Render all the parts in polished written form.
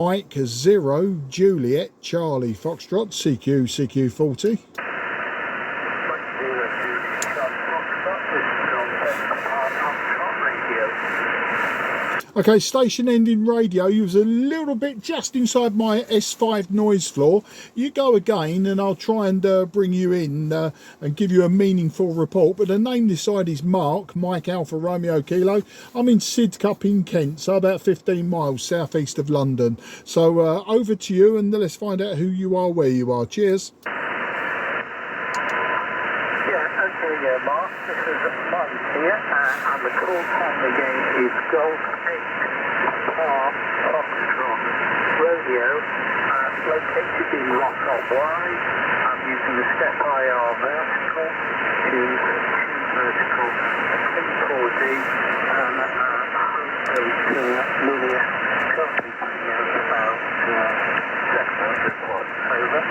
Mike 0 Juliet Charlie Foxtrot CQ40. Okay, station ending radio. You was a little bit just inside my S5 noise floor. You go again and I'll try and bring you in and give you a meaningful report. But the name this side is Mark, Mike Alpha Romeo Kilo. I'm in Sidcup in Kent, so about 15 miles southeast of London. So over to you and let's find out who you are, where you are. Cheers. Mark, this is Mike here, and the call time again is Golf 8 Par Foxtrot Radio, located in Rockall Y. I'm using the step IR vertical, tune vertical, P4D, and home linear, currently putting out about 700 watts, over.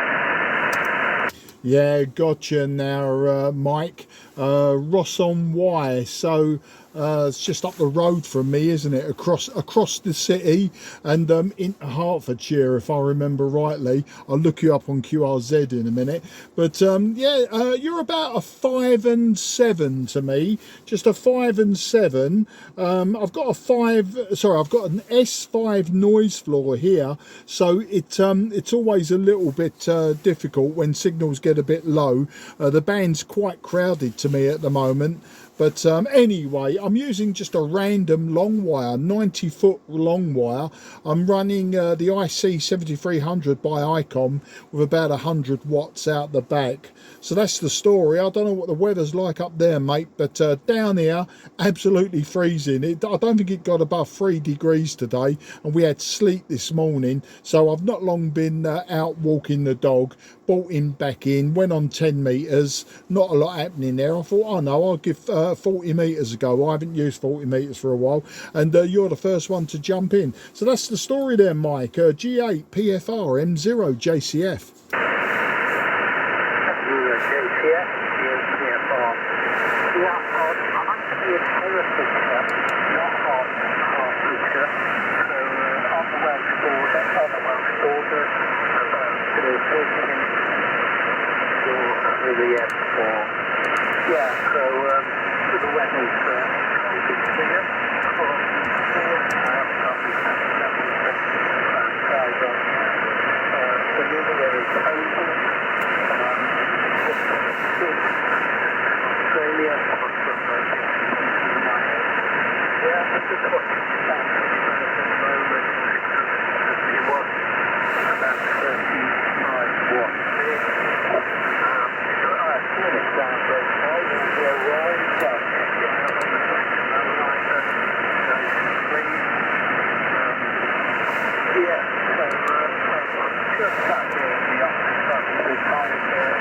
Yeah, gotcha now, Mike. Ross on Y, so it's just up the road from me, isn't it? Across the city and into Hertfordshire, if I remember rightly. I'll look you up on QRZ in a minute. But yeah, you're about a 5 and 7 to me, just a 5 and 7. I've got I've got an S5 noise floor here, so it's always a little bit difficult when signals get a bit low. The band's quite crowded to me at the moment. But anyway, I'm using just a random long wire, 90-foot long wire. I'm running the IC-7300 by ICOM with about 100 watts out the back. So that's the story. I don't know what the weather's like up there, mate, but down here, absolutely freezing. I don't think it got above 3 degrees today, and we had sleet this morning. So I've not long been out walking the dog, brought him back in, went on 10 metres, not a lot happening there. I thought, oh no, I'll give 40 metres a go. I haven't used 40 metres for a while, and you're the first one to jump in. So that's the story there, Mike. G8 PFR M0 JCF. I'm actually in Herefordshire, not Hertfordshire, so on the Welsh border, about 30 minutes through the M4. Yeah, so the weather's quite good here. The linear is open. Australia, yeah, this is what at the moment. It was about 35 watts. I've seen it down there. Yeah, so I'm just sat here in the office front of the time there.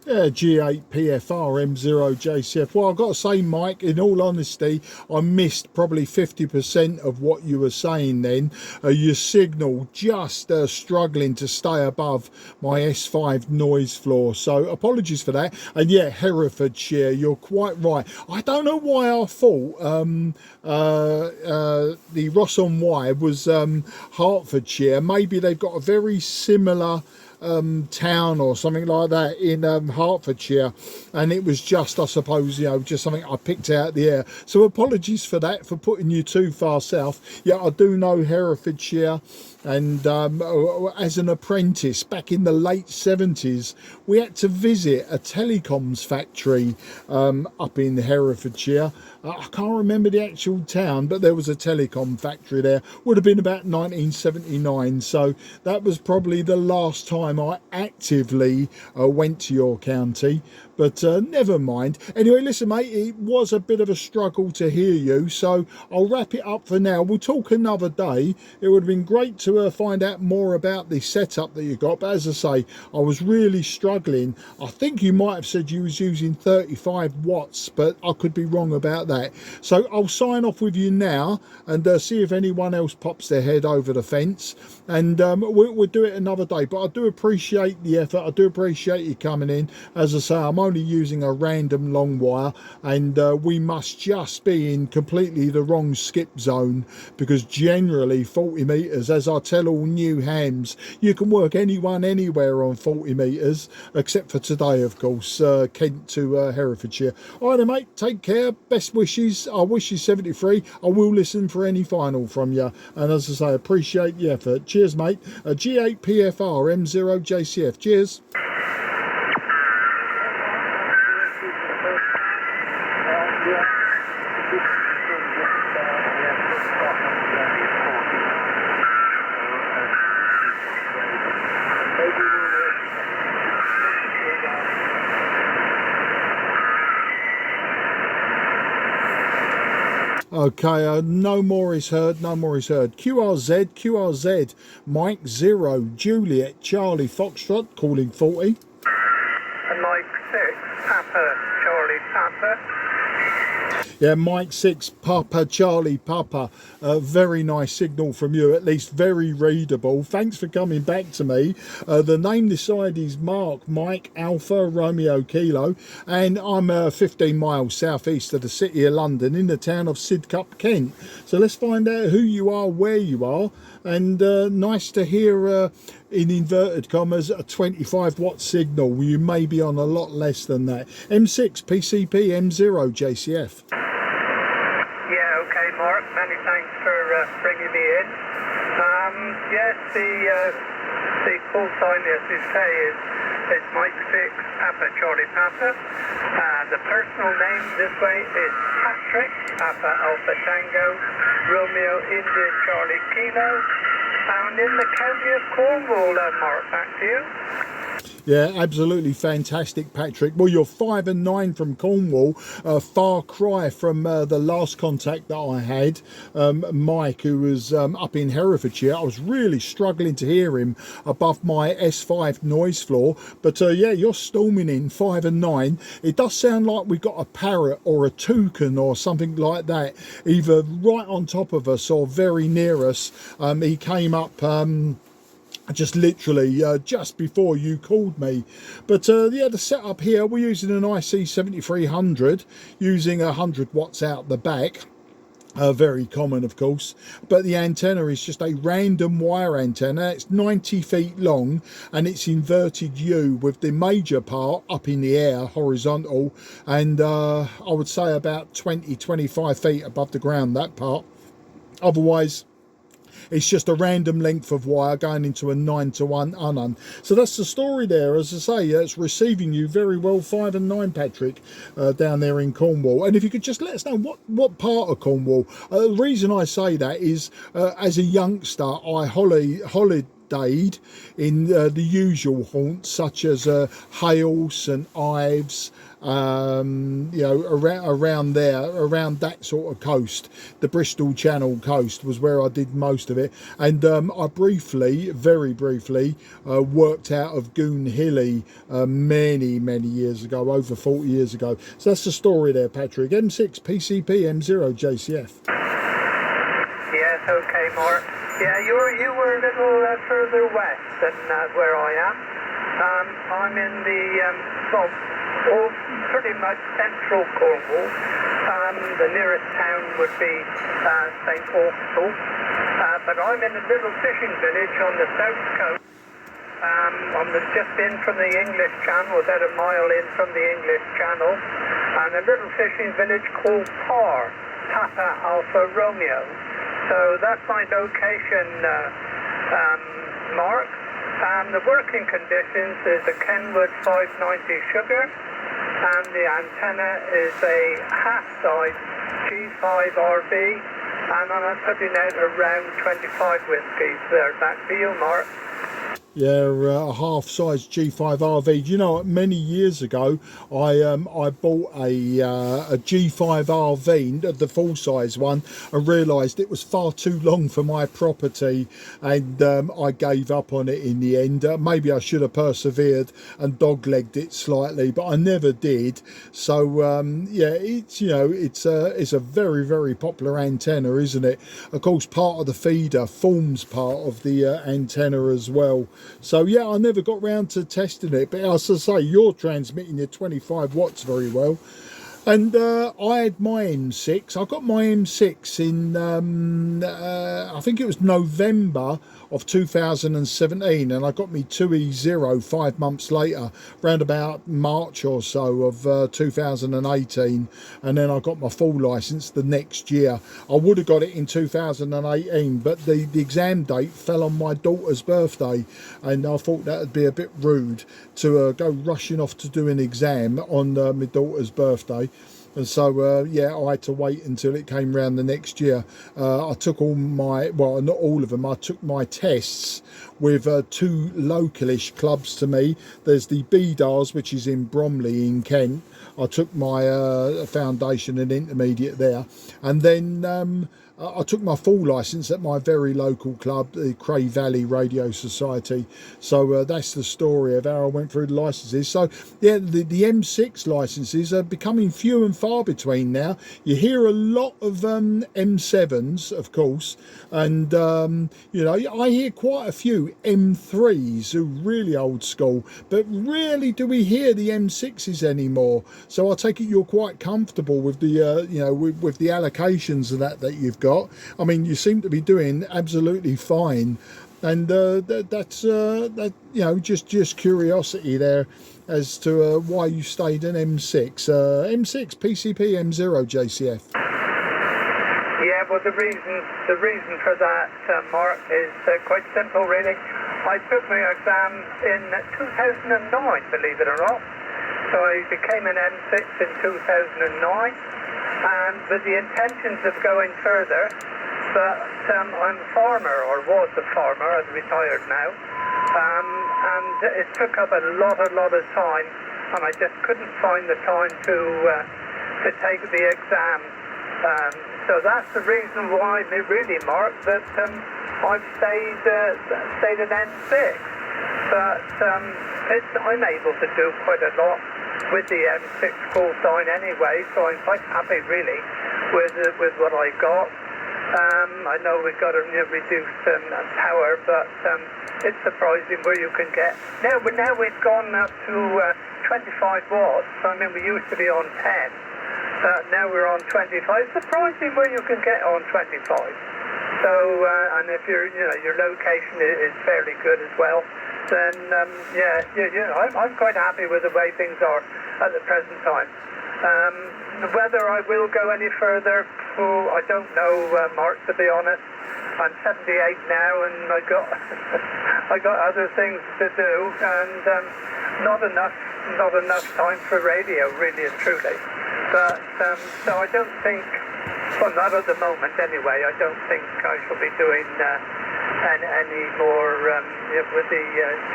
Yeah, G8 PFR M0 JCF. Well, I've got to say, Mike, in all honesty, I missed probably 50% of what you were saying then. Your signal just struggling to stay above my S5 noise floor. So apologies for that. And yeah, Herefordshire, you're quite right. I don't know why I thought the Ross on Y was Hertfordshire. Maybe they've got a very similar town or something like that in Hertfordshire, and it was just, I suppose, you know, just something I picked out the air. So apologies for that, for putting you too far south. Yeah, I do know Herefordshire, and as an apprentice back in the late 70s, we had to visit a telecoms factory up in Herefordshire. I can't remember the actual town, but there was a telecom factory there. Would have been about 1979, so that was probably the last time I actively went to your county. But never mind. Anyway, listen, mate, it was a bit of a struggle to hear you, so I'll wrap it up for now. We'll talk another day. It would have been great to to find out more about the setup that you got, but as I say, I was really struggling. I think you might have said you was using 35 watts, but I could be wrong about that. So I'll sign off with you now and see if anyone else pops their head over the fence, and we'll do it another day. But I do appreciate the effort. I do appreciate you coming in. As I say, I'm only using a random long wire, and we must just be in completely the wrong skip zone, because generally 40 meters, as I tell all new hams, you can work anyone anywhere on 40 meters, except for today, of course, Kent to Herefordshire. All right then, mate, take care, best wishes. I wish you 73. I will listen for any final from you, and as I say, appreciate the effort. Cheers, mate. G8PFR M0JCF. Cheers. Okay, no more is heard, no more is heard. QRZ, Mike 0, Juliet, Charlie, Foxtrot, calling 40. Mike 6, Papa, Charlie, Papa. Yeah, Mike 6, Papa, Charlie, Papa. Very nice signal from you, at least very readable. Thanks for coming back to me. The name this side is Mark, Mike, Alpha, Romeo, Kilo, and I'm 15 miles southeast of the city of London in the town of Sidcup, Kent. So let's find out who you are, where you are, and nice to hear, in inverted commas, a 25 watt signal. You may be on a lot less than that. M6, PCP, M0, JCF. Yeah, okay, Mark. Many thanks for bringing me in. Yes, the full time, as you say, is Mike 6, Papa, Charlie, Papa. The personal name this way is Patrick, Papa, Alpha, Tango, Romeo, India, Charlie, Kilo. Found in the county of Cornwall, Mark. Back to you. Yeah, absolutely fantastic, Patrick. Well, you're 5 and 9 from Cornwall, far cry from the last contact that I had, Mike, who was up in Herefordshire. I was really struggling to hear him above my S5 noise floor, but yeah, you're storming in 5 and 9. It does sound like we've got a parrot or a toucan or something like that, either right on top of us or very near us. He came up just literally just before you called me. But yeah, the setup here, we're using an IC-7300 using 100 watts out the back. Very common, of course, but the antenna is just a random wire antenna. It's 90 feet long and it's inverted U, with the major part up in the air, horizontal, and I would say about 20-25 feet above the ground, that part. Otherwise, it's just a random length of wire going into a 9-to-1 unknown. So that's the story there. As I say, it's receiving you very well, 5 and 9, Patrick, down there in Cornwall. And if you could just let us know what part of Cornwall. The reason I say that is, as a youngster, I holidayed in the usual haunts, such as Hale, St Ives, you know, around there, around that sort of coast. The Bristol Channel coast was where I did most of it, and I briefly, very briefly, worked out of Goon Hilly many years ago, over 40 years ago. So that's the story there, Patrick. M6 PCP M0 JCF. Yes, okay, Mark. Yeah, you were a little further west than where I am. I'm in the pretty much central Cornwall. The nearest town would be St Austell, but I'm in a little fishing village on the south coast. I'm just in from the English Channel, about a mile in from the English Channel, and a little fishing village called Parr, Papa Alpha Romeo. So that's my location, Mark. The working conditions is a Kenwood 590 sugar, and the antenna is a half-size G5RB, and I'm putting out around 25 whiskies there. Back to you, Mark. Yeah, a half-size G5RV. You know, many years ago, I bought a G5RV, the full-size one, and realised it was far too long for my property, and I gave up on it in the end. Maybe I should have persevered and dog-legged it slightly, but I never did. So yeah, it's, you know, it's a very, very popular antenna, isn't it? Of course, part of the feeder forms part of the antenna as well. So yeah, I never got round to testing it, but as I say, you're transmitting your 25 watts very well. And I had my M6. I got my M6 in, I think it was November of 2017, and I got me 2E0 5 months later, around about March or so of 2018, and then I got my full license the next year. I would have got it in 2018, but the exam date fell on my daughter's birthday, and I thought that would be a bit rude to go rushing off to do an exam on my daughter's birthday. And so yeah, I had to wait until it came round the next year. I took all my, well, not all of them, I took my tests with two localish clubs to me. There's the BDARS, which is in Bromley in Kent. I took my foundation and intermediate there, and then I took my full licence at my very local club, the Cray Valley Radio Society. So that's the story of how I went through the licences. So yeah, the M6 licences are becoming few and far between now. You hear a lot of M7s, of course, and you know, I hear quite a few M3s who are really old school, but rarely do we hear the M6s anymore. So I take it you're quite comfortable with the you know, with the allocations of that you've got. I mean, you seem to be doing absolutely fine, and that's that, you know, just curiosity there as to why you stayed in M6 M6 PCP M0 JCF. Yeah, well, the reason for that, Mark, is quite simple, really. I took my exam in 2009, believe it or not. So I became an M6 in 2009. With the intentions of going further, but I'm a farmer, or was a farmer, I'm retired now, and it took up a lot of time, and I just couldn't find the time to take the exam. So that's the reason why, really, Mark, that I've stayed at N6. But I'm able to do quite a lot with the M6 call sign anyway, so I'm quite happy really with what I got. I know we've got to reduce power, but it's surprising where you can get. Now we've gone up to 25 watts. I mean, we used to be on 10. Now we're on 25. Surprising where you can get on 25. So, and if your location is fairly good as well, then I'm quite happy with the way things are at the present time. Whether I will go any further, I don't know, Mark, to be honest. I'm 78 now, and I got other things to do, and not enough time for radio, really and truly. But so I don't think, well, not at the moment anyway. I don't think I shall be doing any more with the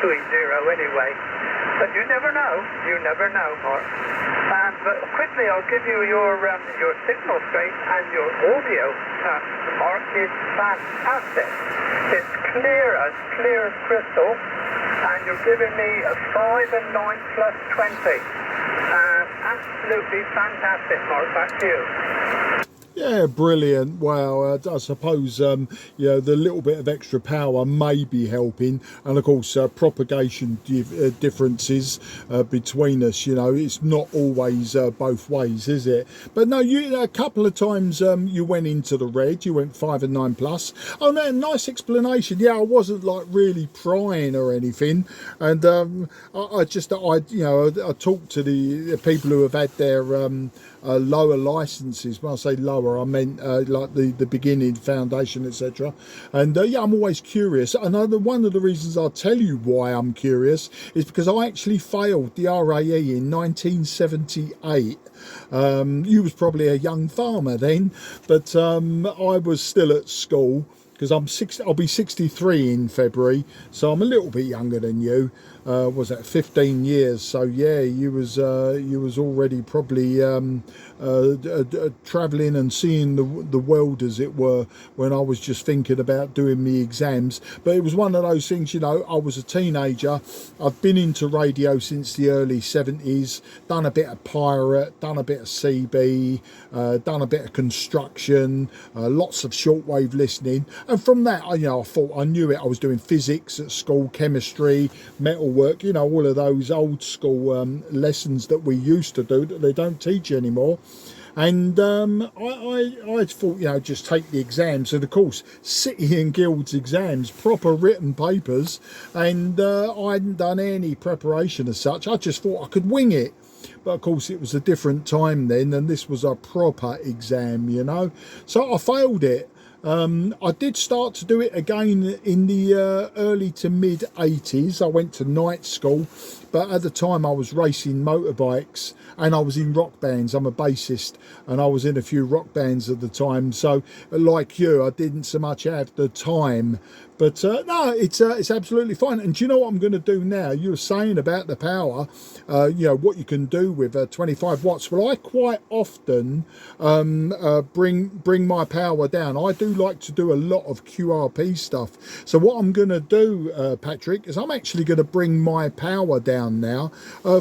2E0 anyway. But you never know, Mark. But quickly, I'll give you your signal strength, and your audio, Mark, is fantastic. It's clear as crystal, and you're giving me a 5 and 9 plus 20. Absolutely fantastic, Mark. Back to you. Yeah, brilliant. Well, I suppose you know, the little bit of extra power may be helping, and of course propagation differences between us. You know, it's not always both ways, is it? But no, a couple of times you went into the red. You went 5 and 9 plus. Oh no, nice explanation. Yeah, I wasn't like really prying or anything, and I talked to the people who have had their lower licenses. When I say lower, I meant like the beginning, foundation, etc. And yeah, I'm always curious. And one of the reasons I'll tell you why I'm curious is because I actually failed the RAE in 1978. You was probably a young farmer then, but I was still at school. because I'll be 63 in February, so I'm a little bit younger than you. Was that 15 years? So yeah, you was already probably traveling and seeing the world, as it were, when I was just thinking about doing the exams. But it was one of those things, you know, I was a teenager. I've been into radio since the early 70s, done a bit of pirate, done a bit of CB, done a bit of construction, lots of shortwave listening. And from that, I thought I knew it. I was doing physics at school, chemistry, metalwork, you know, all of those old school lessons that we used to do that they don't teach anymore. And I thought, you know, just take the exams. And of course, City and Guilds exams, proper written papers. And I hadn't done any preparation as such. I just thought I could wing it. But of course, it was a different time then, and this was a proper exam, you know. So I failed it. I did start to do it again in the early to mid 80s. I went to night school, but at the time I was racing motorbikes and I was in rock bands. I'm a bassist and I was in a few rock bands at the time. So like you, I didn't so much have the time. But no, it's absolutely fine. And do you know what I'm going to do now? You were saying about the power, you know, what you can do with 25 watts. Well, I quite often bring my power down. I do like to do a lot of QRP stuff. So what I'm going to do, Patrick, is I'm actually going to bring my power down now.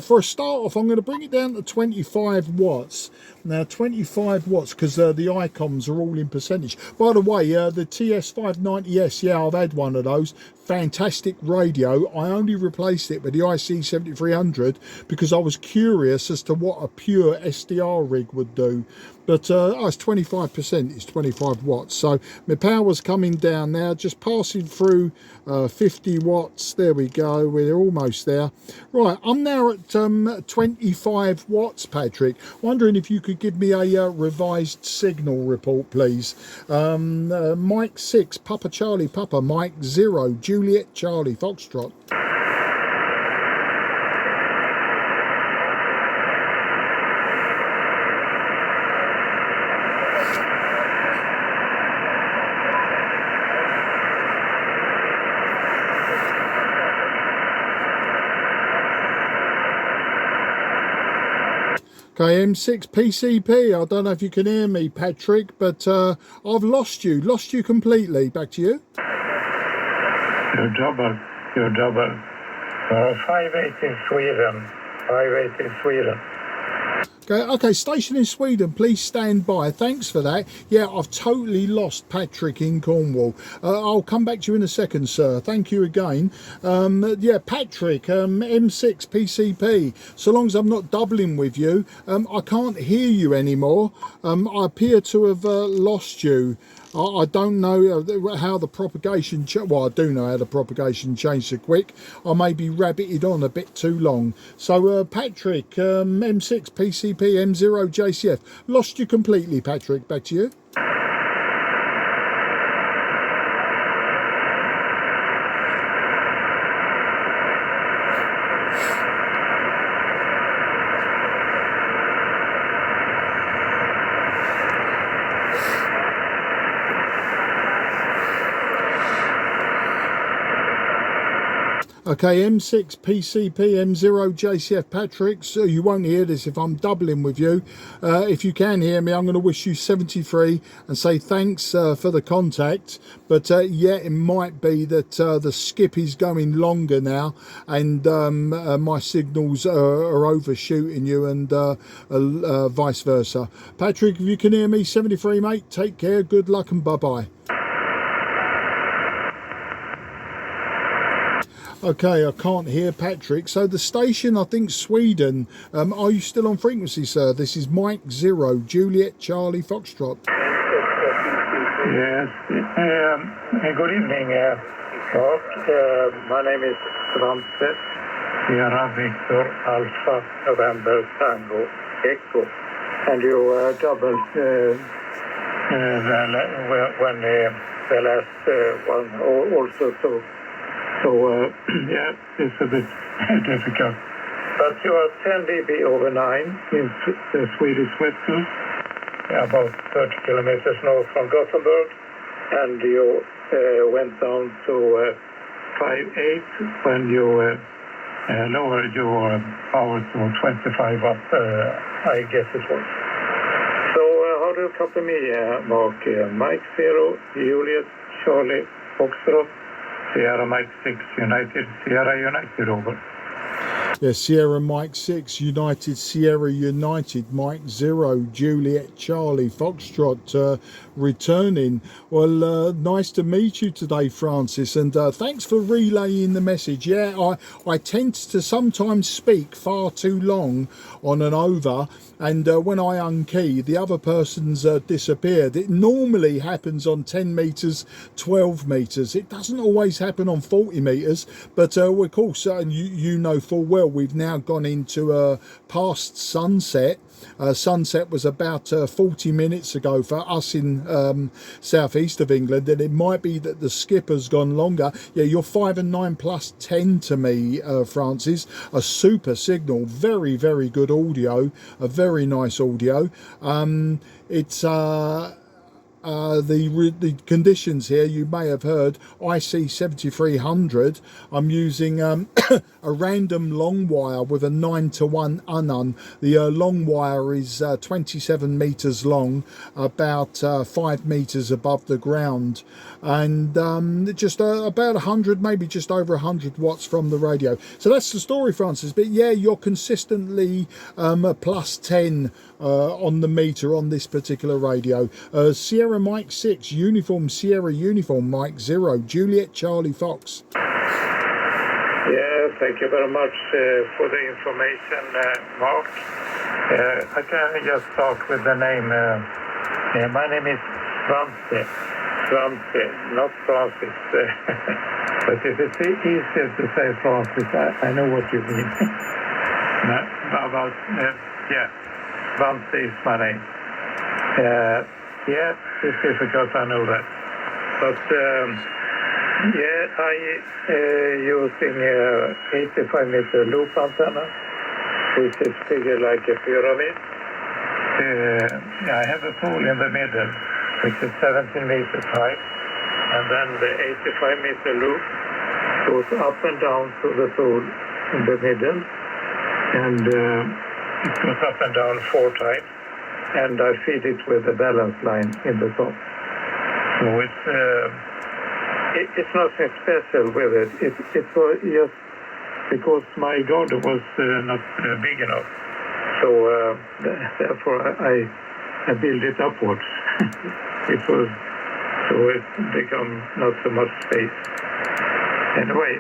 For a start off, I'm going to bring it down to 25 watts. Now 25 watts, because the icons are all in percentage. By the way, the TS590S, yeah, I've had one of those. Fantastic radio. I only replaced it with the IC-7300 because I was curious as to what a pure SDR rig would do. But it's 25%, it's 25 watts. So my power's coming down now, just passing through 50 watts. There we go, we're almost there. Right, I'm now at 25 watts, Patrick. Wondering if you could give me a revised signal report, please. Mike 6, Papa Charlie Papa, Mike 0, Juliet Charlie Foxtrot. Okay, M6 PCP, I don't know if you can hear me, Patrick, but I've lost you completely. Back to you. You're double. 5-8 in Sweden. 5-8 in Sweden. Okay, station in Sweden, please stand by. Thanks for that. Yeah, I've totally lost Patrick in Cornwall. I'll come back to you in a second, sir. Thank you again. Yeah, Patrick, M6 PCP. So long as I'm not doubling with you, I can't hear you anymore. I appear to have lost you. I don't know how the propagation, well, I do know how the propagation changed so quick. I may be rabbited on a bit too long. So, Patrick, M6 PCP M0 JCF, lost you completely, Patrick. Back to you. Okay, M6 PCP M0 JCF Patrick, so you won't hear this if I'm doubling with you. If you can hear me, I'm going to wish you 73 and say thanks for the contact. But yeah, it might be that the skip is going longer now and my signals are overshooting you and vice versa. Patrick, if you can hear me, 73 mate, take care, good luck and bye-bye. Okay, I can't hear Patrick. So the station, I think Sweden. Are you still on frequency, sir? This is Mike 0, Juliet Charlie Foxtrot. Yes. Good evening. My name is Svante. Sierra Victor Alpha November Tango Echo. And you doubled when the last one also so. So, yeah, it's a bit difficult. But you are 10 dB over 9 in the Swedish West Coast, about 30 kilometers north from Gothenburg. and you went down to 5.8 when you lowered your power to 25 watt, I guess it was. So how do you copy me, Mark? Mike 0, Juliet, Charlie, Foxtrot, Sierra Mike 6, United, Sierra United, over. Yeah, Sierra Mike 6, United, Sierra United, Mike 0, Juliet, Charlie, Foxtrot, returning. Well, nice to meet you today, Francis, and thanks for relaying the message. Yeah, I tend to sometimes speak far too long on an over, and when I unkey, the other person's disappeared. It normally happens on 10 metres, 12 metres. It doesn't always happen on 40 metres, but of course, and you know full well, we've now gone into past sunset. Sunset was about 40 minutes ago for us in southeast of England, and it might be that the skip has gone longer. Yeah, you're 5 and 9 plus 10 to me, Francis. A super signal, very, very good audio, a very nice audio. It's the conditions here, you may have heard, IC-7300. I'm using a random long wire with a 9-to-1 unun. The long wire is 27 meters long, about 5 meters above the ground, and just about 100, maybe just over 100 watts from the radio. So that's the story, Francis. But yeah, you're consistently plus 10 on the meter on this particular radio. Sierra Mike 6, Uniform Sierra Uniform Mike 0, Juliet Charlie Fox. Yeah, thank you very much for the information, Mark. I can just start with the name. My name is Svante, not Francis. But if it's easier to say Francis, I know what you mean. Yeah, Svante is my name. Yeah, it's difficult, I know that. But yeah, I using 85 meter loop antenna, which is bigger like a pyramid. I have a pole in the middle, which is 17 meters high, and then the 85 meter loop goes up and down to the pole in the middle, and it goes up and down 4 times, and I feed it with a balance line in the top. So it's nothing special with it. It was just because my garden was not big enough. So therefore I built it upwards. It become not so much space. Anyway,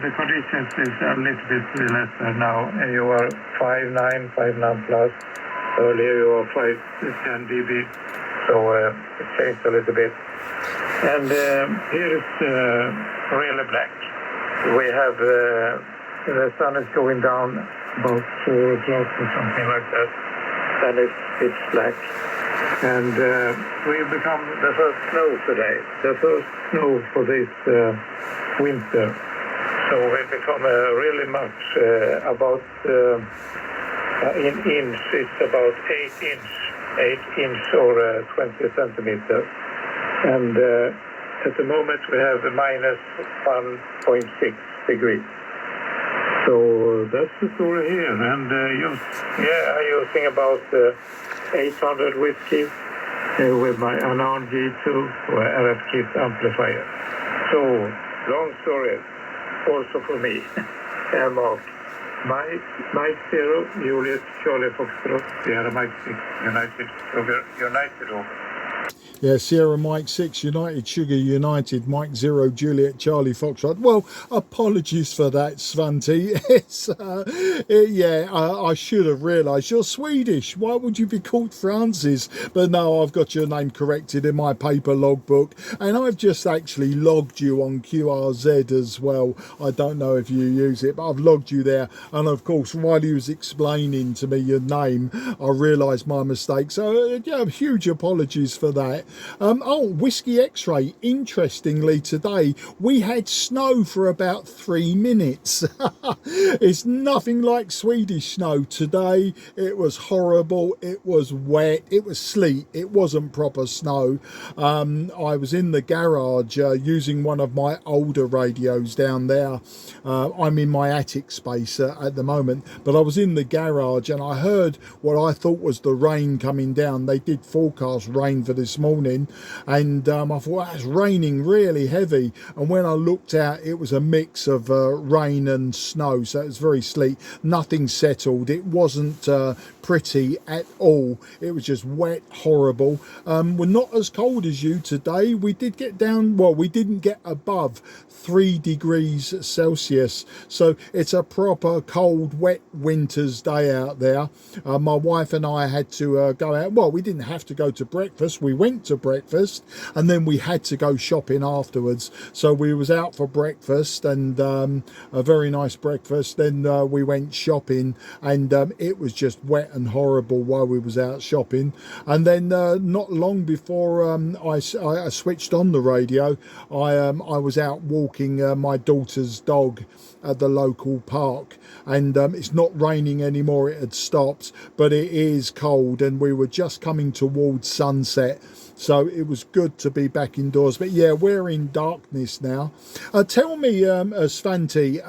the conditions is a little bit lesser now. You are 5.9, 5.9 plus. Earlier you were 5.10 dB. So it changed a little bit. And here is really black. We have the sun is going down about 4 o'clock or something like that. And it's black. And we become the first snow today, the first snow for this winter. So we become really much about in inch. It's about 8 inch or 20 centimeters. And at the moment we have a minus 1.6 degrees. So that's the story here. And I'm using about 800 whiskey with my Anon G2 or RF kit amplifier. So, long story, also for me. And Mark, Mike 0, Juliet, Charlie Foxtrot, Sierra Mike 6, United over. Yeah, Sierra Mike 6, United Sugar United, Mike 0, Juliet Charlie Foxtrot. Well, apologies for that, Svante. I should have realised you're Swedish. Why would you be called Francis? But no, I've got your name corrected in my paper logbook, and I've just actually logged you on QRZ as well. I don't know if you use it, but I've logged you there. And of course, while he was explaining to me your name, I realised my mistake. So, huge apologies for that. Oh, Whiskey X-Ray, interestingly today, we had snow for about 3 minutes. It's nothing like Swedish snow today. It was horrible, it was wet, it was sleet, it wasn't proper snow. I was in the garage using one of my older radios down there. I'm in my attic space at the moment, but I was in the garage and I heard what I thought was the rain coming down. They did forecast rain for this morning, and I thought that's raining really heavy, and when I looked out it was a mix of rain and snow, so it was very sleet, nothing settled, it wasn't pretty at all, it was just wet, horrible. We're not as cold as you today. We did get down, well, we didn't get above 3 degrees Celsius, so it's a proper cold, wet winter's day out there. My wife and I had to go out. Well, we didn't have to go to breakfast, we went to breakfast and then we had to go shopping afterwards, so we was out for breakfast, and a very nice breakfast, then we went shopping, and it was just wet and horrible while we was out shopping. And then not long before I switched on the radio, I was out walking my daughter's dog at the local park, and it's not raining anymore, it had stopped, but it is cold and we were just coming towards sunset, so it was good to be back indoors. But yeah, we're in darkness now. Tell me, Svante,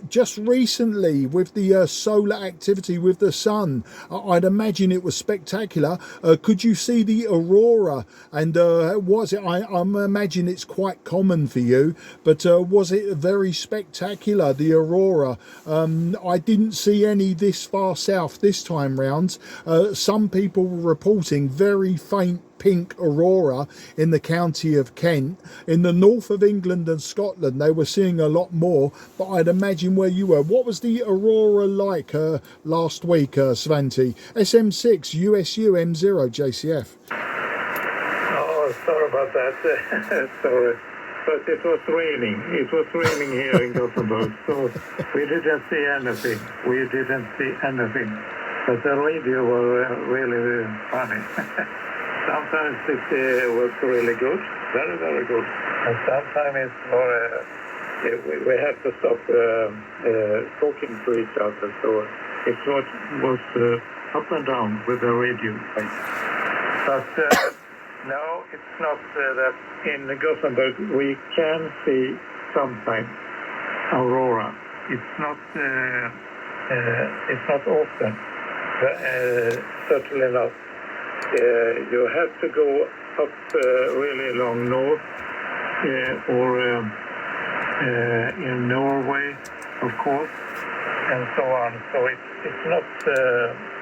just recently with the solar activity with the sun, I'd imagine it was spectacular. Could you see the aurora, and was it, I imagine it's quite common for you, but was it very spectacular, the aurora? I didn't see any this far south this time round. Some people were reporting very faint pink aurora in the county of Kent. In the north of England and Scotland they were seeing a lot more, but I'd imagine where you were, what was the aurora like last week, Svante? SM6 USU M0 JCF. Oh, sorry about that. Sorry. But it was raining. It was raining here in Gothenburg, so we didn't see anything. We didn't see anything. But the radio was really funny. Sometimes it was really good, very, very good. And sometimes it's more, we have to stop talking to each other. So it was up and down with the radio. But no, it's not that in Gothenburg we can see sometimes aurora. It's not often, certainly not. You have to go up really long north, or in Norway, of course, and so on. So it's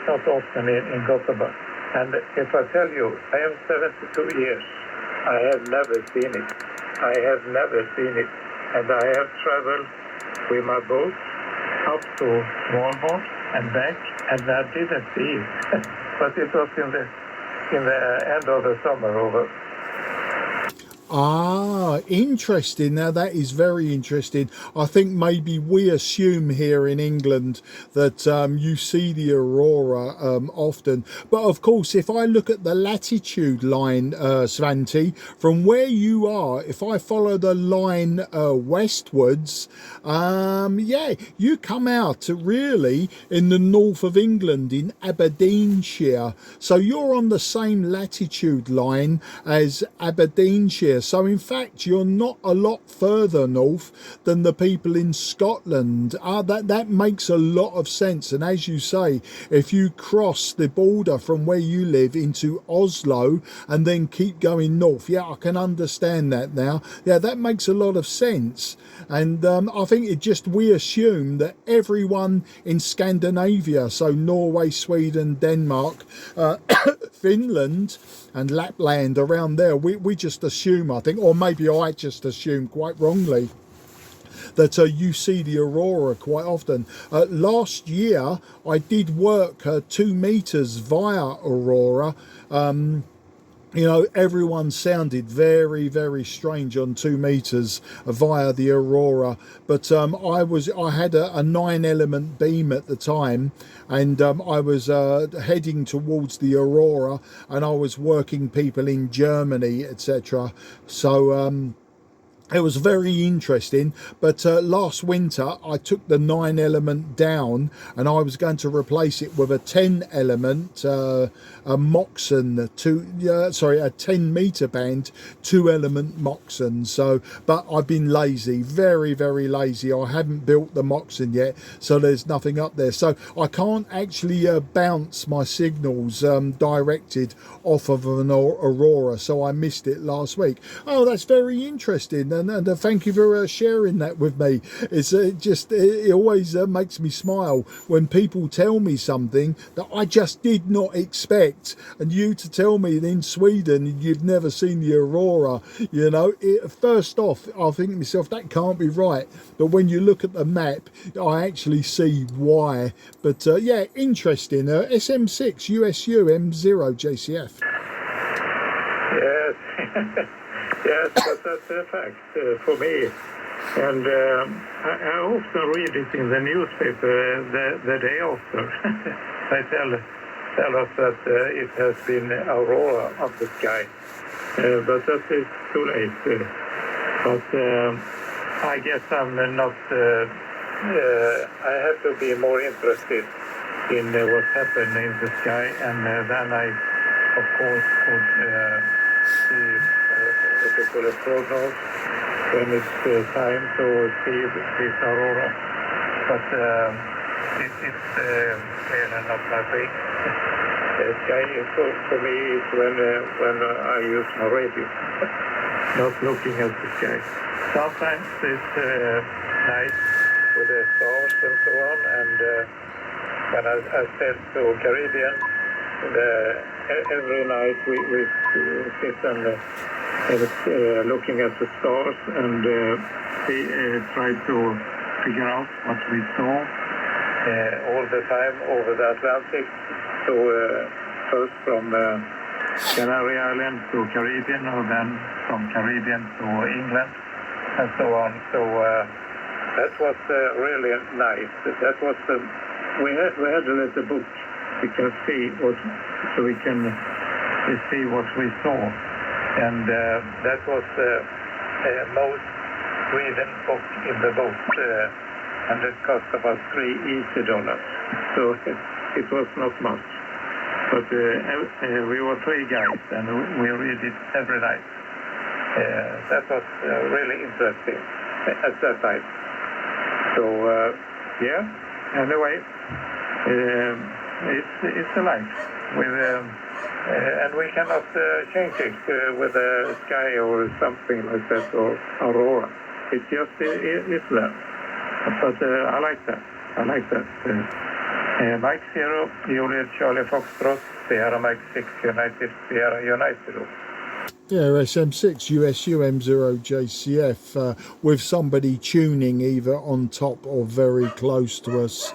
not often in Gothenburg. And if I tell you, I am 72 years, I have never seen it. I have never seen it. And I have traveled with my boat up to Svalbard and back, and I didn't see it. But it was in the end of the summer over. Ah, interesting. Now that is very interesting. I think maybe we assume here in England that you see the aurora often, but of course if I look at the latitude line, Svante, from where you are, if I follow the line westwards, yeah, you come out to really in the north of England, in Aberdeenshire, so you're on the same latitude line as Aberdeenshire. So in fact you're not a lot further north than the people in Scotland. That makes a lot of sense. And as you say, if you cross the border from where you live into Oslo and then keep going north, yeah, I can understand that now. Yeah, that makes a lot of sense. And I think we assume that everyone in Scandinavia, so Norway, Sweden, Denmark, Finland and Lapland, around there, we just assume, I think, or maybe I just assume quite wrongly, that you see the aurora quite often. Last year I did work 2 meters via aurora, you know, everyone sounded very, very strange on 2 meters via the Aurora. But I had a 9-element beam at the time, and I was heading towards the Aurora, and I was working people in Germany, etc. So it was very interesting. But last winter I took the 9-element down, and I was going to replace it with a 10-element a Moxon a 10-meter band 2-element Moxon. So, but I've been lazy, very, very lazy. I haven't built the Moxon yet, so there's nothing up there, so I can't actually bounce my signals directed off of an Aurora, so I missed it last week. Oh, that's very interesting, and thank you for sharing that with me. It's it always makes me smile when people tell me something that I just did not expect, and you to tell me in Sweden you've never seen the Aurora. You know, first off, I think to myself, that can't be right, but when you look at the map I actually see why. But yeah, interesting. SM6 USU M0 JCF. Yes, yes, but that's a fact for me. And I often read it in the newspaper the day after. They tell us that it has been Aurora up the sky, but that is too late. But I guess I'm not. I have to be more interested in what happened in the sky, and then I, of course, could see what they call a prognosis when it's time to see this Aurora. But it's clearly not my thing. The sky for me is when I use my radio, not looking at the sky. Sometimes it's nice with the stars and so on, and when I said to Caribbean, every night we sit and looking at the stars, and we try to figure out what we saw all the time over the Atlantic. So first from Canary Island to Caribbean, or then from Caribbean to England, and so on. So that was really nice. That was we had a little book we can see what, so we can see what we saw, and that was the most reading book in the boat, and it cost about $3 easy. So it was not much, but we were 3 guys, and we read it every night. That was really interesting at that time. So yeah, anyway, it's a life with, and we cannot change it with the sky or something like that, or Aurora. It's just it's there. But I like that. I like that. Mike 0, Juliet Charlie Foxtrot, Sierra Mike 6 United, Sierra United. Yeah, SM6 USU M0 JCF with somebody tuning either on top or very close to us.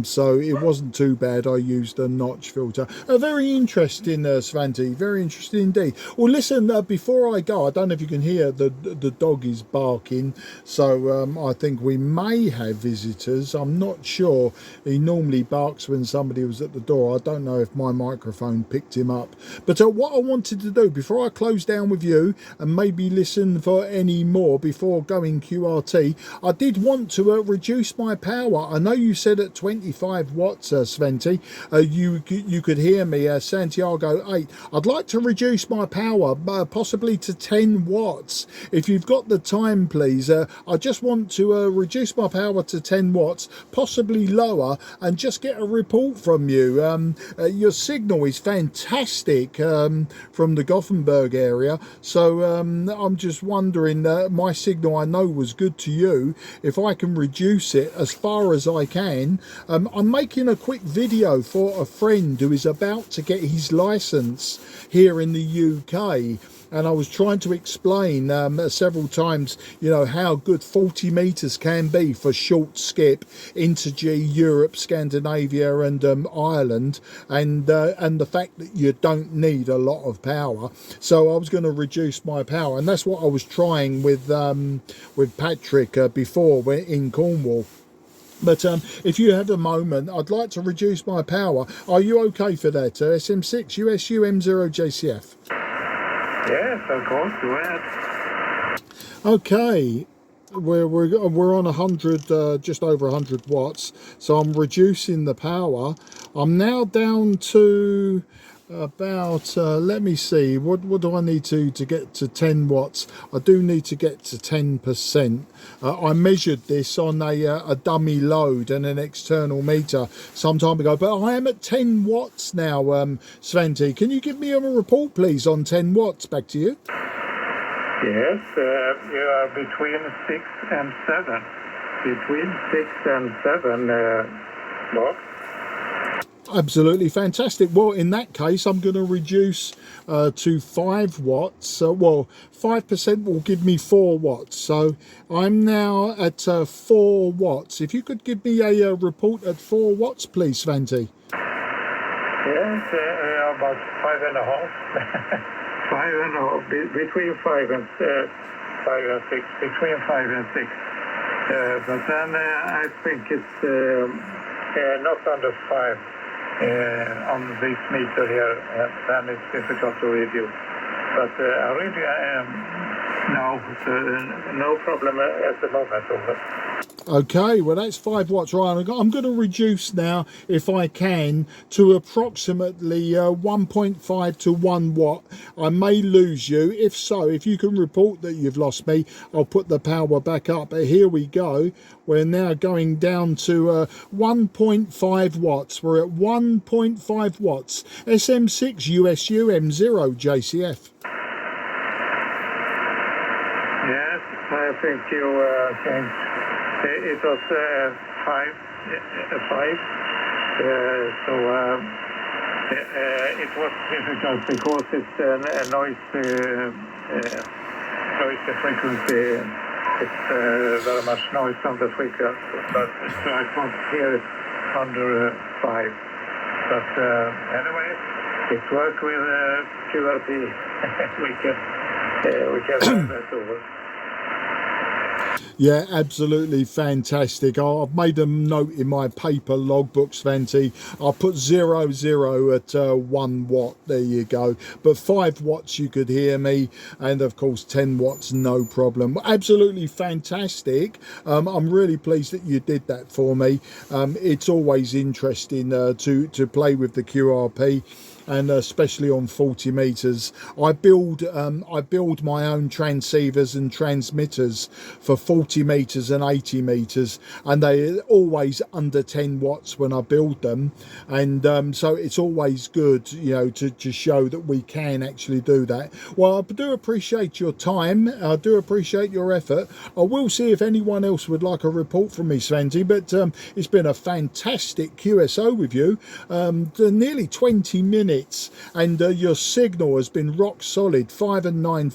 So it wasn't too bad. I used a notch filter. Very interesting, Svante. Very interesting indeed. Well, listen, before I go, I don't know if you can hear the dog is barking. So I think we may have visitors. I'm not sure. He normally barks when somebody was at the door. I don't know if my microphone picked him up. But what I wanted to do before I close down with you and maybe listen for any more before going QRT, I did want to reduce my power. I know you said at 25 watts, Svante, you could hear me, Santiago 8. I'd like to reduce my power possibly to 10 watts. If you've got the time, please. I just want to reduce my power to 10 watts, possibly lower, and just get a report from you. Your signal is fantastic from the Gothenburg area, so I'm just wondering, my signal I know was good to you. If I can reduce it as far as I can. I'm making a quick video for a friend who is about to get his license here in the UK. and I was trying to explain several times, you know, how good 40 meters can be for short skip into G, Europe, Scandinavia, and Ireland, and the fact that you don't need a lot of power. So I was going to reduce my power, and that's what I was trying with Patrick before we're in Cornwall. But if you have a moment, I'd like to reduce my power. Are you okay for that? SM6 USU M0JCF. Yes, of course, go ahead. Okay. We're on 100, just over 100 watts. So I'm reducing the power. I'm now down to about let me see, what do I need to get to 10 watts. I do need to get to 10%. I measured this on a dummy load and an external meter some time ago, but I am at 10 watts now. Svante, can you give me a report please on 10 watts? Back to you. Yes, you are between 6 and 7. Between 6 and 7 watts. Absolutely fantastic. Well, in that case, I'm going to reduce to 5 watts. Well, 5% will give me 4 watts. So I'm now at 4 watts. If you could give me a report at 4 watts, please, Svante. Yes, about 5.5. 5.5, between 5 and 6, between 5 and 6. But then I think it's not under 5. On this meter here, then it's difficult to reduce. But I really no problem at the moment. Over. Okay, well that's 5 watts. Right, I'm going to reduce now, if I can, to approximately 1.5 to 1 watt. I may lose you. If so, if you can report that you've lost me, I'll put the power back up. But here we go. We're now going down to 1.5 watts. We're at 1.5 watts. SM6 USU M0JCF. Yes, I think you changed. It was 5. So it was difficult because it's a noise frequency. It's very much noise on the frequency, but so I can't hear it under 5. But anyway, it works with QRP. we can have that over. Yeah, absolutely fantastic. I've made a note in my paper logbook, Svante. I'll put 0 at 1 watt. There you go. But 5 watts you could hear me, and of course 10 watts, no problem. Absolutely fantastic. I'm really pleased that you did that for me. It's always interesting to play with the QRP. And especially on 40 meters, I build my own transceivers and transmitters for 40 meters and 80 meters, and they're always under 10 watts when I build them. And so it's always good, you know, to show that we can actually do that. Well, I do appreciate your time. I do appreciate your effort. I will see if anyone else would like a report from me, Svante, but it's been a fantastic QSO with you. Nearly 20 minutes. And your signal has been rock solid, 5 and 9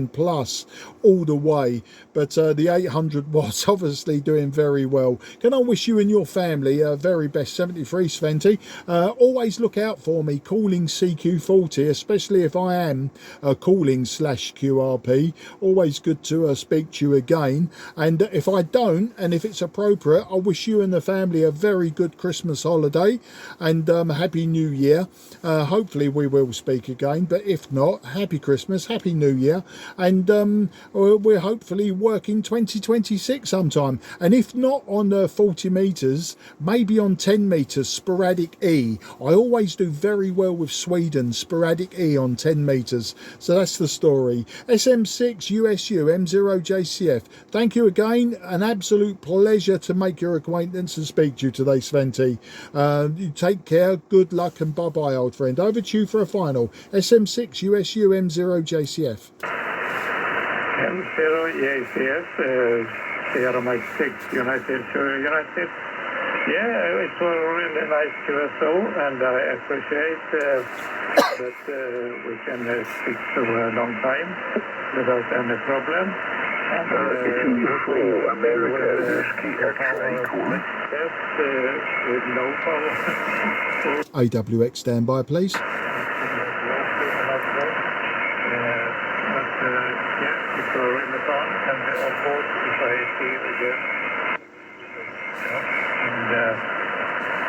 plus all the way. But the 800 watts obviously doing very well. Can I wish you and your family very best 73, Svante? Always look out for me calling CQ40, especially if I am calling /QRP. Always good to speak to you again. And if I don't, and if it's appropriate, I wish you and the family a very good Christmas holiday and Happy New Year. Hopefully we will speak again, but if not, Happy Christmas, Happy New Year, and we're hopefully working 2026 sometime, and if not on 40 meters, maybe on 10 meters sporadic E. I always do very well with Sweden, sporadic E on 10 meters, so that's the story. SM6 USU M0JCF, thank you again, an absolute pleasure to make your acquaintance and speak to you today, Svante. You take care, good luck, and bye bye, old friend. Over to you for a final. SM6 USU M0JCF. M0JCF, Sierra Mike 6, United. Yeah, it was a really nice QSO, and I appreciate but we can speak for a long time without any problem. Italy 4, America, Whiskey X-ray calling. Yes, with no power. AWX standby, please. Yeah, if you're in the car, and of course, if I see again.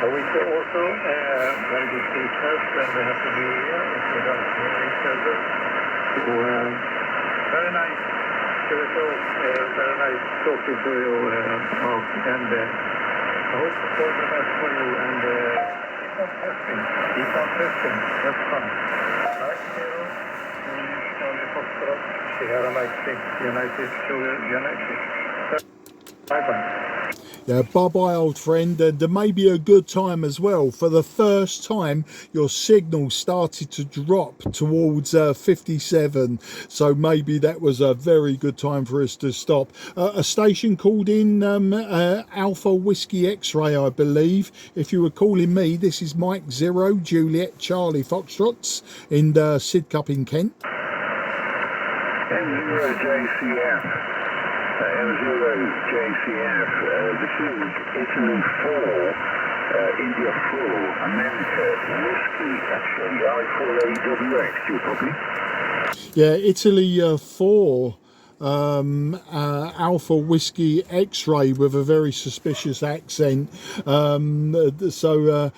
And we can also, when we see first, then we have to be here, if we don't hear each other. So, very nice. Very nice talking to you, Mark, and I hope all the best for you, and keep on testing, that's fun. Tack, Hero. Charlie Foxtrot, Sierra Mike 6, United Sugar, United. Bye-bye. Yeah, bye-bye, old friend, and there may be a good time as well. For the first time, your signal started to drop towards 57, so maybe that was a very good time for us to stop. A station called in Alpha Whiskey X-ray, I believe. If you were calling me, this is Mike 0 Juliet Charlie Foxtrots in Sidcup in Kent. M0 JCF. M0 JCF, this is Italy 4, India 4, America, Whiskey, actually I4AWX, you copy? Yeah, Italy 4, Alpha Whiskey X-ray with a very suspicious accent. It's a...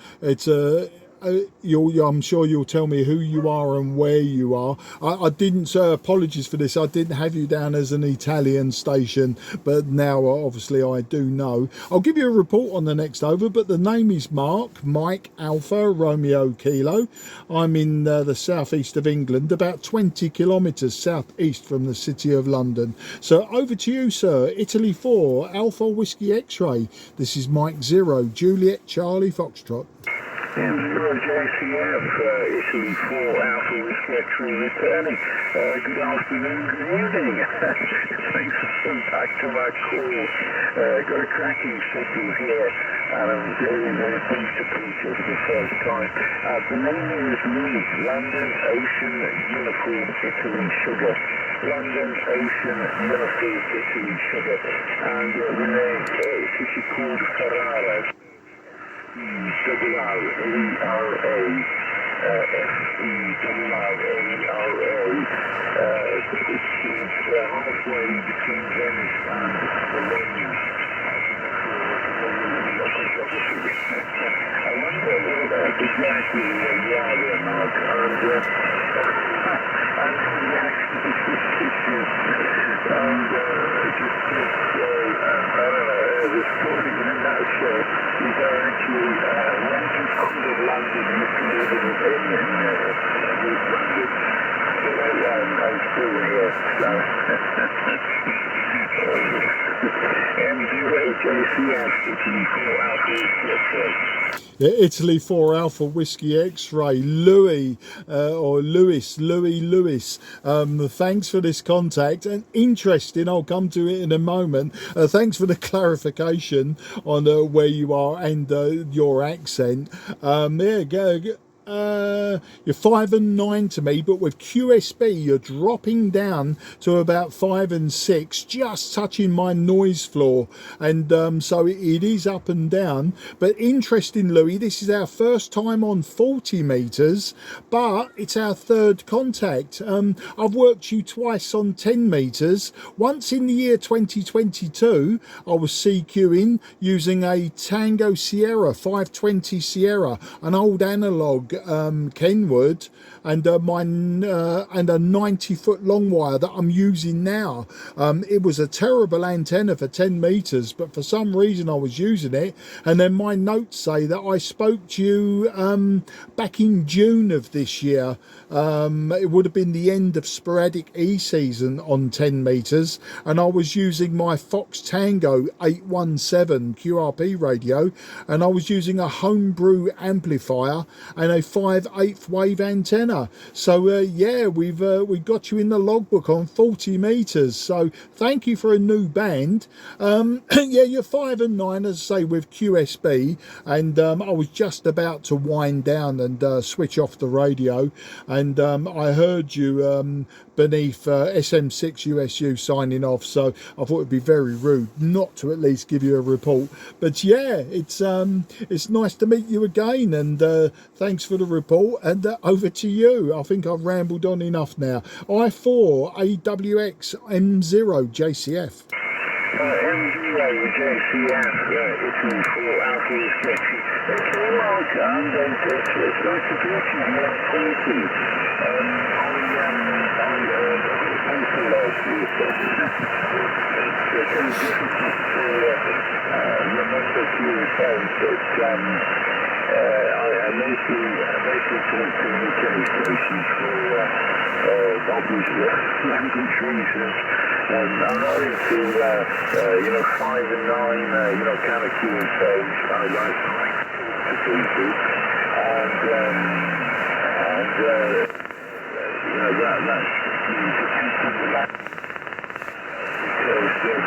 I'm sure you'll tell me who you are and where you are. I didn't, apologies for this, I didn't have you down as an Italian station, but now obviously I do know. I'll give you a report on the next over, but the name is Mark, Mike Alpha Romeo Kilo. I'm in the southeast of England, about 20 kilometres southeast from the city of London. So over to you, sir. Italy 4, Alpha Whiskey X-ray. This is Mike 0 Juliet Charlie Foxtrot. M0 JCF, Italy 4, Alpha Whiskey X-ray returning. Good afternoon, good evening. Thanks for coming back to my call. Got a cracking signal here, and I'm very, very pleased to meet you for the first time. The name is Louis, London Ocean Uniform Italy Sugar. London Ocean Uniform Italy Sugar. And the name is city called Ferrara. E-R-R-A, F-E-R-R-A-R-A. It's halfway between Venice and Bologna. I wonder exactly where you are there, Mark, and the story in a nutshell is actually when you come to London, you can live in London. I'm still here, so. M0 JCF, Italy 4 Alpha Whiskey X-ray. Yeah, Italy 4 Alpha Whiskey X-ray. Louis, or Louis. Thanks for this contact, and interesting, I'll come to it in a moment. Thanks for the clarification on where you are and your accent. You're 5 and 9 to me, but with QSB you're dropping down to about 5 and 6, just touching my noise floor, and so it is up and down. But interesting, Louis, this is our first time on 40 meters, but it's our third contact. I've worked you twice on 10 meters. Once in the year 2022 I was CQing using a Tango Sierra 520 Sierra, an old analog Kenwood, and a 90-foot long wire that I'm using now. It was a terrible antenna for 10 meters, but for some reason I was using it, and then my notes say that I spoke to you back in June of this year. It would have been the end of sporadic E season on 10 meters, and I was using my Fox Tango 817 QRP radio, and I was using a homebrew amplifier and a 5 8th wave antenna. So yeah, we got you in the logbook on 40 meters. So thank you for a new band. Yeah, you're 5 and 9, as I say, with QSB, and I was just about to wind down and switch off the radio, and I heard you beneath SM6 USU signing off, so I thought it'd be very rude not to at least give you a report. But yeah, it's nice to meet you again, and thanks for the report, and over to you. I think I've rambled on enough now. I4 AWX M0 JCF. M0 JCF, Italy for Alpha Whiskey. It's all welcome, and it's nice to meet you. Thank you. I mostly talk to UK stations for obvious language reasons. I'm not into, 5 and 9, kind of Q&As. I like to people, and that's the because they're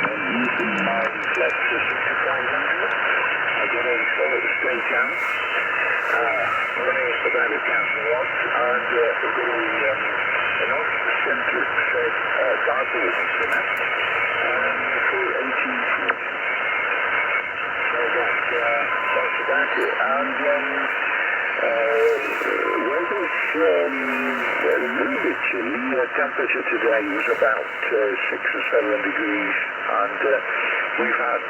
very using my Lexus 6500. I got a solid straight out, running about 1,000 watts, and we've got an off-centric fed dipole spinner for 18 feet. So that's about it. And weather's a little bit chilly. Temperature today was about 6 or 7 degrees, and we've had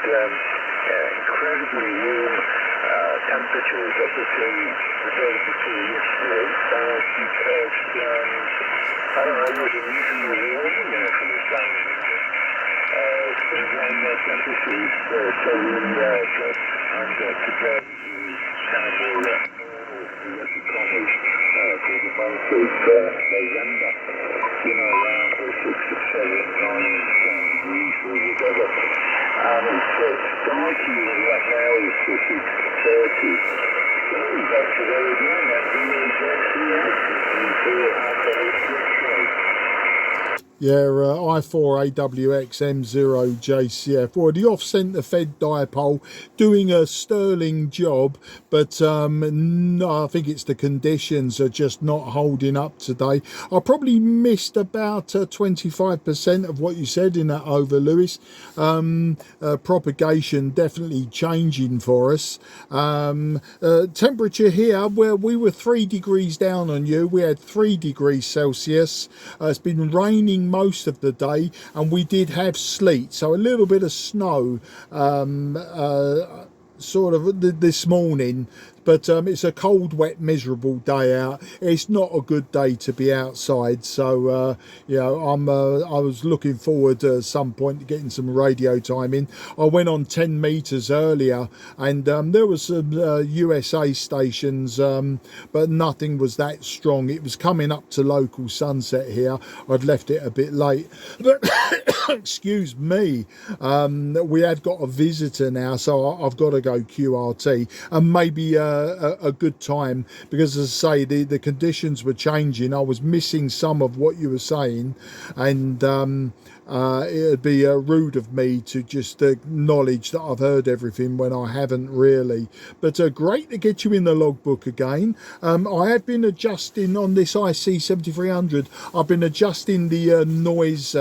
incredibly warm temperatures up until the day before yesterday, because I don't know, it was unusually warm for the sun. It's been warm temperatures, so we got, and today is kind of more normal, inverted commas, for the month of November, around 6 or 7, 9 degrees or whatever. And it's darky right now, it's 6:30. So that's the very again, that's the Yeah, I4 AWX M0 JCF. Well, the off-centre fed dipole doing a sterling job, but no, I think it's the conditions are just not holding up today. I probably missed about 25% of what you said in that over, Lewis. Propagation definitely changing for us. Temperature here, where we were 3 degrees down on you, we had 3 degrees Celsius. It's been raining most of the day, and we did have sleet, so a little bit of snow sort of this morning, but it's a cold, wet, miserable day out. It's not a good day to be outside, so I was looking forward to some point to getting some radio time in. I went on 10 meters earlier, and there was some USA stations, but nothing was that strong. It was coming up to local sunset here. I'd left it a bit late, but excuse me, we have got a visitor now, so I've got to go QRT, and maybe a good time, because as I say, the conditions were changing. I was missing some of what you were saying, and it'd be rude of me to just acknowledge that I've heard everything when I haven't really. But great to get you in the logbook again. I have been adjusting on this IC-7300. I've been adjusting the noise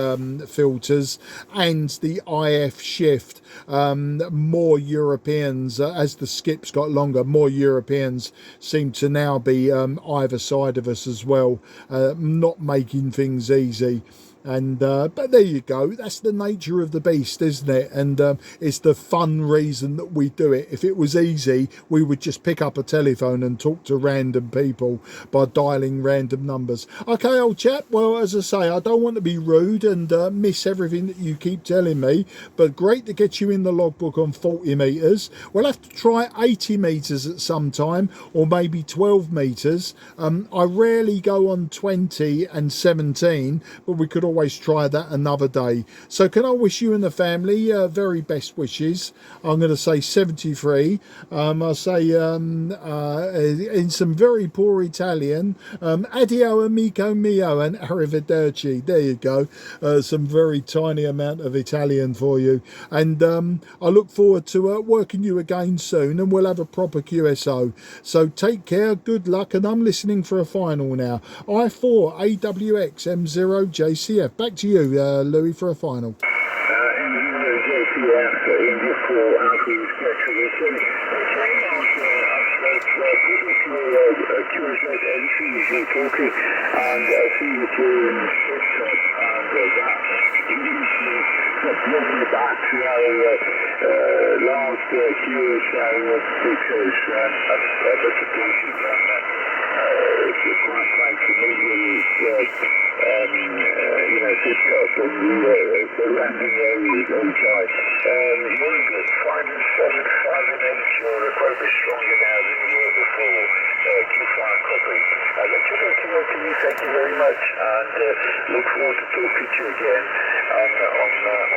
filters and the IF shift. More Europeans, as the skips got longer, more Europeans seem to now be either side of us as well, not making things easy. And but there you go, that's the nature of the beast, isn't it? And it's the fun reason that we do it. If it was easy, we would just pick up a telephone and talk to random people by dialing random numbers. Okay, old chap, well, as I say, I don't want to be rude and miss everything that you keep telling me, but great to get you in the logbook on 40 metres. We'll have to try 80 metres at some time, or maybe 12 metres. I rarely go on 20 and 17, but we could always try that another day. So can I wish you and the family very best wishes? I'm going to say 73. I'll say in some very poor Italian, addio amico mio and arrivederci. There you go. Some very tiny amount of Italian for you. And I look forward to working you again soon, and we'll have a proper QSO. So take care, good luck, and I'm listening for a final now. I4 AWX M0 JCF. Back to you, Louis, for a final. M0 JCF, India 4, Alpha Whiskey X-ray. QSO NC is talking, and I see that you're in Stockton, and that's looking back to our last QSO because that's a decent it's quite quite familiar with Fitcop and the landing areas outside. Very good, 5 and 7, 5 and 8, you're quite a bit stronger now than you were before. Q5 copy. That's okay, thank you very much, and look forward to talking to you again on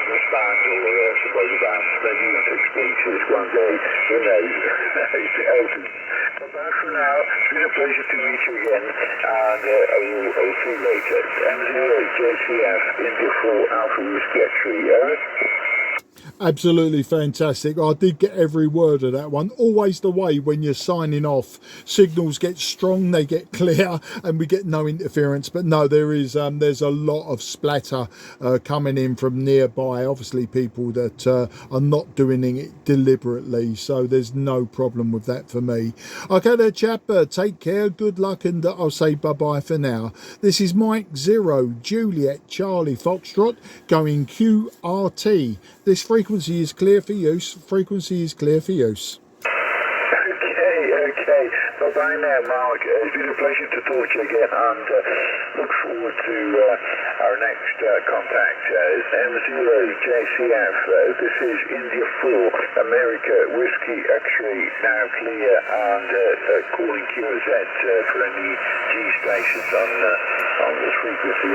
the stand or some other bands. Maybe you want to explain to us one day, who knows. But for now, it's been a pleasure to meet you again, and I will see you later. M0 JCF India 4 Alpha Whiskey X-ray. Absolutely fantastic. I did get every word of that one. Always the way when you're signing off, signals get strong, they get clear, and we get no interference. But no, there's a lot of splatter coming in from nearby. Obviously, people that are not doing it deliberately, so there's no problem with that for me. Okay, there, chap. Take care, good luck, and I'll say bye bye for now. This is Mike 0 Juliet Charlie Foxtrot going QRT. This frequency is clear for use. Frequency is clear for use. Okay. Bye-bye now, Mark. It's been a pleasure to talk to you again, and look forward to our next contact. It's M0 JCF. This is India 4, America, Whiskey X-ray, now clear, and calling QZ for any G stations on this frequency.